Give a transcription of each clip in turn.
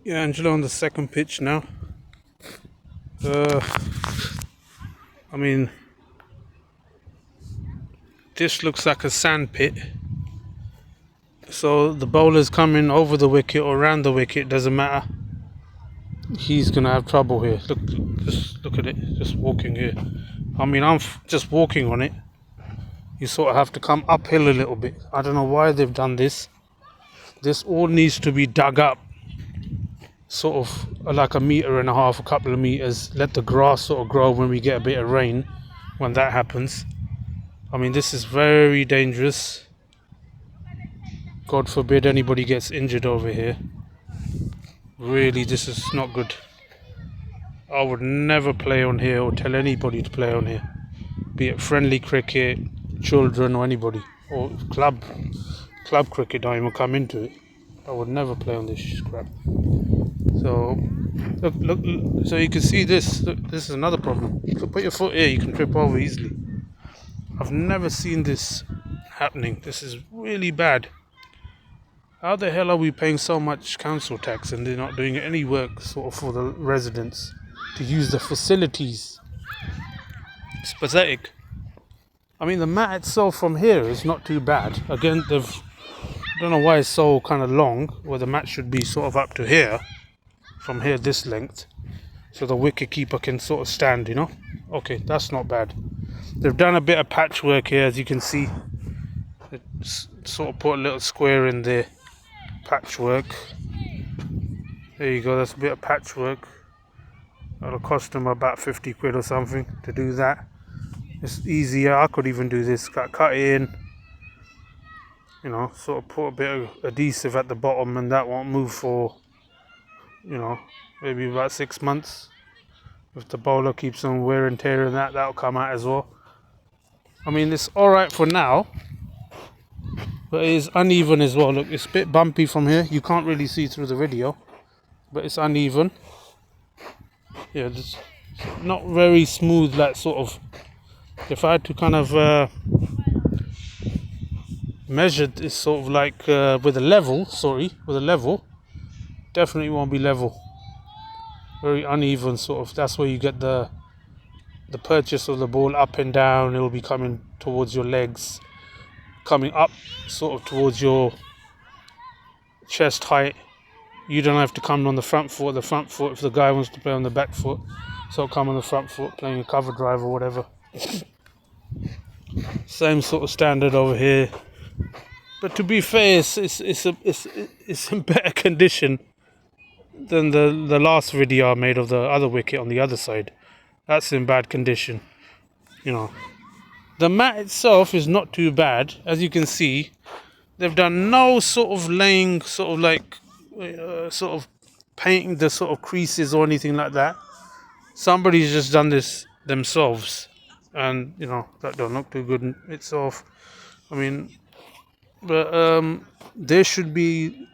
Yeah, Angela on the second pitch now. I mean, this looks like a sand pit. So the bowler's coming over the wicket or around the wicket, doesn't matter. He's gonna have trouble here. Look, just look at it. Just walking here. I mean, I'm just walking on it. You sort of have to come uphill a little bit. I don't know why they've done this. This all needs to be dug up, sort of like a metre and a half, a couple of metres. Let the grass sort of grow when we get a bit of rain. When that happens, I mean, this is very dangerous. God forbid anybody gets injured over here. Really, this is not good. I would never play on here or tell anybody to play on here, be it friendly cricket, children or anybody, or club cricket. Don't even come into it. I would never play on this crap. So look, so you can see this. Look, this is another problem. If you put your foot here, you can trip over easily. I've never seen this happening. This is really bad. How the hell are we paying so much council tax and they're not doing any work sort of for the residents to use the facilities? It's pathetic. I mean, the mat itself from here is not too bad. Again, I don't know why it's so kind of long, where the mat should be sort of up to here, from here this length, so the wicket keeper can sort of stand, you know. Okay, that's not bad. They've done a bit of patchwork here, as you can see. It's sort of put a little square in there. Patchwork. There you go, that's a bit of patchwork. That'll cost them about 50 quid or something to do that. It's easier. I could even do this. Cut it in. You know, sort of put a bit of adhesive at the bottom, and that won't move for, you know, maybe about 6 months. If the bowler keeps on wear and tear and that'll come out as well. I mean, it's alright for now, but it is uneven as well. Look, it's a bit bumpy from here. You can't really see through the video, but it's uneven. Yeah, it's not very smooth, like sort of. If I had to kind of measure this sort of like with a level, definitely won't be level. Very uneven sort of. That's where you get the purchase of the ball up and down. It'll be coming towards your legs, coming up sort of towards your chest height. You don't have to come on the front foot. The front foot, if the guy wants to play on the back foot, so come on the front foot, playing a cover drive or whatever. Same sort of standard over here. But to be fair, it's in better condition than the last video I made of the other wicket on the other side. That's in bad condition. You know, the mat itself is not too bad, as you can see. They've done no sort of laying, sort of like, sort of painting the sort of creases or anything like that. Somebody's just done this themselves, and you know that don't look too good in itself. I mean, but there should be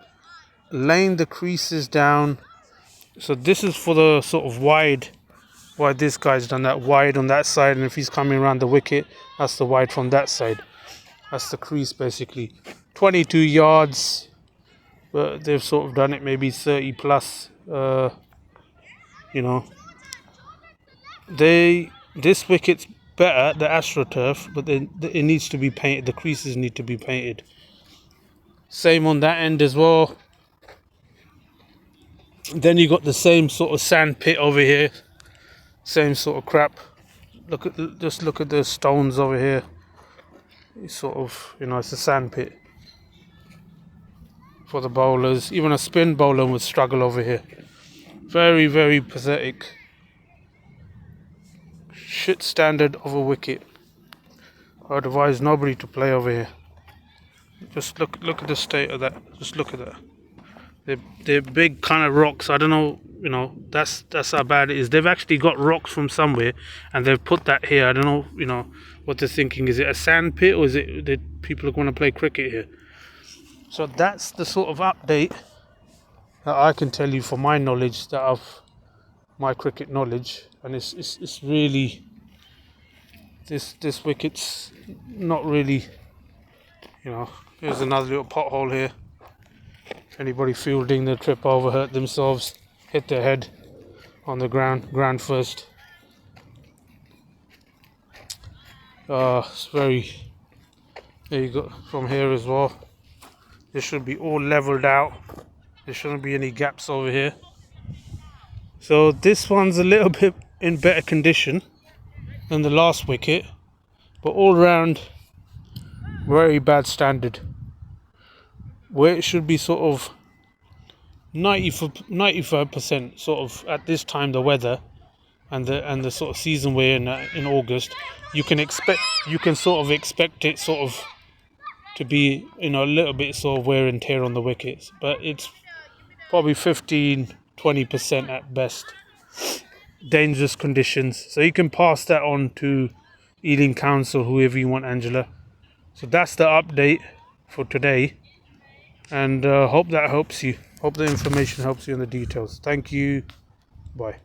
laying the creases down. So this is for the sort of wide. Why this guy's done that wide on that side, and if he's coming around the wicket, that's the wide from that side. That's the crease basically. 22 yards, but they've sort of done it maybe 30 plus. You know, this wicket's better, the AstroTurf, but it needs to be painted. The creases need to be painted. Same on that end as well. Then you got the same sort of sand pit over here. Same sort of crap. Just look at the stones over here. It's sort of, you know, it's a sand pit for the bowlers. Even a spin bowler would struggle over here. Very, very pathetic. Shit standard of a wicket. I'd advise nobody to play over here. Just look at the state of that. Just look at that. They're big kind of rocks. I don't know, you know, that's how bad it is. They've actually got rocks from somewhere and they've put that here. I don't know, you know, what they're thinking. Is it a sand pit, or is it that people are going to play cricket here? So that's the sort of update that I can tell you from my knowledge, that of my cricket knowledge. And it's really, this wicket's not really, you know. Here's another little pothole here. Anybody fielding the trip over hurt themselves, hit their head on the ground first. It's very, there you go, from here as well. This should be all leveled out. There shouldn't be any gaps over here. So this one's a little bit in better condition than the last wicket, but all round very bad standard. Where it should be sort of 95% sort of at this time, the weather and the sort of season we're in August, you can sort of expect it sort of to be, you know, a little bit sort of wear and tear on the wickets, but it's probably 15-20% at best. Dangerous conditions, so you can pass that on to Ealing Council, whoever you want, Angela. So that's the update for today, and hope that helps you. Hope the information helps you in the details. Thank you. Bye.